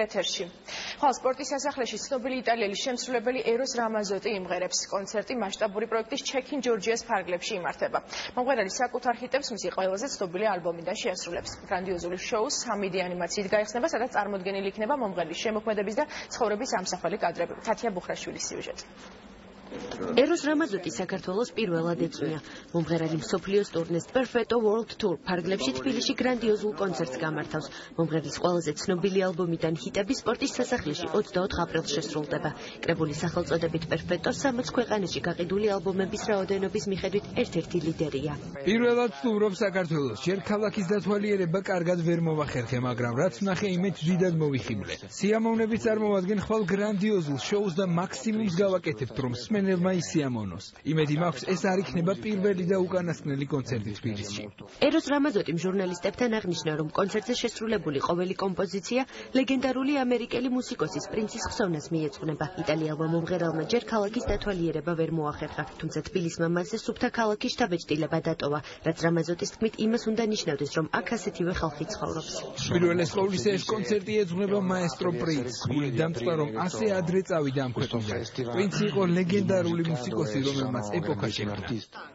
ეთერში. ხვალ სპორტის სასახლეში ცნობილი იტალიელი შემსრულებელი ეროს რამაზოტი იმღერებს. კონცერტი მასშტაბური პროექტის ჩექინ ჯორჯიას ფარგლებში იმართება. მომღერალი საკუთარ ჰიტებს მისი ყველაზე ცნობილი ალბომიდან შეასრულებს. გრანდიოზული შოუ 3D ანიმაციით გაიხსნება, სადაც წარმოდგენილი იქნება მომღერლის შემოქმედების და ცხოვრების ამსახველი კადრები. თათია ბუხრაშვილის სიუჟეტი. ეროს რამაზოტი საქართველოს პირველად ეწვია. მომღერალი მსოფლიოს ტურნეს Perfetto World Tour ფარგლებში თბილისში გრანდიოზულ კონცერტს გამართავს. მომღერლის ყველაზე ცნობილი ალბომიდან ჰიტები სპორტის სასახლეში 24 აპრილს შესრულდება. კრებული სახელწოდებით Perfetto 60 ქვეყანაში გაყიდული ალბომების რაოდენობის მიხედვით ერთ-ერთი ლიდერია. პირველად სტუმრობს საქართველოს. ჯერ ქალაქის დათვალიერება კარგად ვერ მოვახერხე, მაგრამ რაც ვნახე, იმით დიდად მოვიხიბლე. სიამოვნებით წარმოვადგენ ხვალ გრანდიოზულ შოუს და მაქსიმუმს გავაკეთებთ, რომ სმენელმა ისიამოვნოს. იმედი მაქვს, ეს არ იქნება პირველი და უკანასკნელი კონცერტი თბილისში. ეროს რამაზოტიმ ჟურნალისტებთან აღნიშნა, რომ კონცერტზე შესრულებული ყოველი კომპოზიცია ლეგენდარული ამერიკელი მუსიკოსის პრინცის ხსოვნას მიეძღვნება. იტალიელმა მომღერალმა ჯერ ქალაქის დათვალიერება ვერ მოახერხა, თუმცა თბილისმა მასზე სუფთა ქალაქის შთაბეჭდილება დატოვა, რაც რამაზოტის თქმით იმას უნდა ნიშნავდეს, რომ აქ ასეთივე ხალხი ცხოვრობს. პირველეს ყოვლისა ეს კონცერტი ეძღვნება მაესტრო პრინცს. გული დამწყდა, რომ ასე ადრე წავიდა ამ ქვეყნიდან. პრინცი იყო ლეგენდარული მუსიკოსი, რომელმაც ეპოქა შექმნა.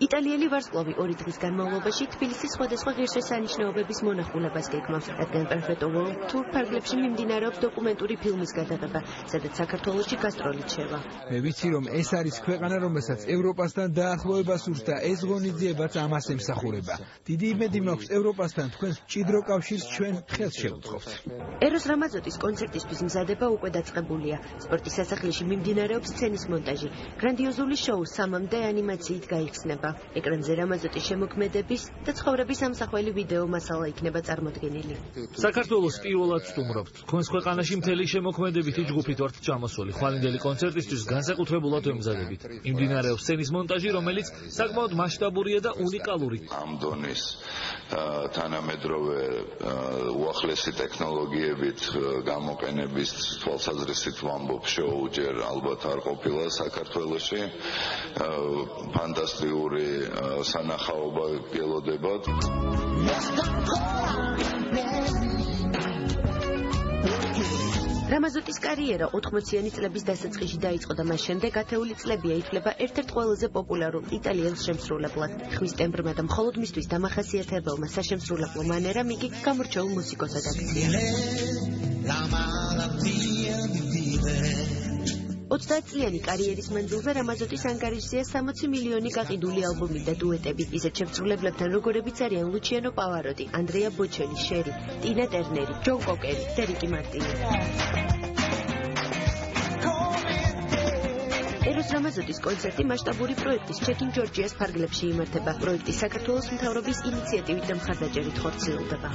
იტალიელი ვარსკვლავი 2 დღის განმავლობაში თბილისის სხვადასხვა ღირსშესანიშნაობების მონახულებას გეგმავს, რადგან Perfetto World Tour ფარგლებში მიმდინარეობს დოკუმენტური ფილმის გადაღება, სადაც საქართველოში გასტროლით შევა. მე ვიცი, რომ ეს არის ქვეყანა, რომელსაც ევროპასთან დაახლოება სურს და ეს ღონისძიებაც ამას ემსახურება. დიდი იმედი მაქვს ევროპასთან თქვენს მჭიდრო კავშირს ჩვენ ხელს შევუწყობთ. ეროს რამაზოტის კონცერტისთვის მზადება უკვე დაწყებულია. სპორტის სასახლეში მიმდინარეობს სცენის მონტაჟი. გრანდიოზული შოუ 3D ანიმაციით გაიხსნება. ეკრანზე რამაზოტის შემოქმედების და ცხოვრების ამსახველი ვიდეო მასალა იქნება წარმოდგენილი. საქართველოს პირველად სტუმრობთ. თქვენს ქვეყანაში მთელი შემოქმედებითი ჯგუფით ვართ ჩამოსული. ხვალინდელი კონცერტისთვის განსაკუთრებულად ვემზადებით. მიმდინარეობს სცენის მონტაჟი, რომელიც საკმაოდ მასშტაბურია და უნიკალური. ამ დონის თანამედროვე უახლესი ტექნოლოგიებით გამოყენების თვალსაზრისით ვამბობ, შოუ ჯერ ალბათ არ ყოფილა საქართველოში. ფანტასტიკური სანახაობა გელოდებათ. რამაზოტის კარიერა 80-იანი წლების დასაწყისში დაიწყო და მას შემდეგ ათეული წლებია ითვლება ერთ-ერთ ყველაზე პოპულარულ იტალიელ შემსრულებლად. ხმის ტემბრმა და მხოლოდ მისთვის დამახასიათებელმა საშემსრულებლო მანერამ იგი გამორჩეულ მუსიკოსად აქცია. 30-წლიანი კარიერის მანძილზე რამაზოტის ანგარიშზეა 60 მილიონი გაყიდული ალბომი და დუეტები. ისეთ შემსრულებლებთან როგორებიც არიან ლუჩიანო პავაროტი, ანდრეა ბოჩელი, შერი, ტინა ტერნერი, ჯონ კოკერი და რიკი მარტინი. ეროს რამაზოტის კონცერტი მასშტაბური პროექტის ჩექინ ჯორჯიას ფარგლებში იმართება. პროექტი საქართველოს მთავრობის ინიციატივით და მხარდაჭერით ხორციელდება.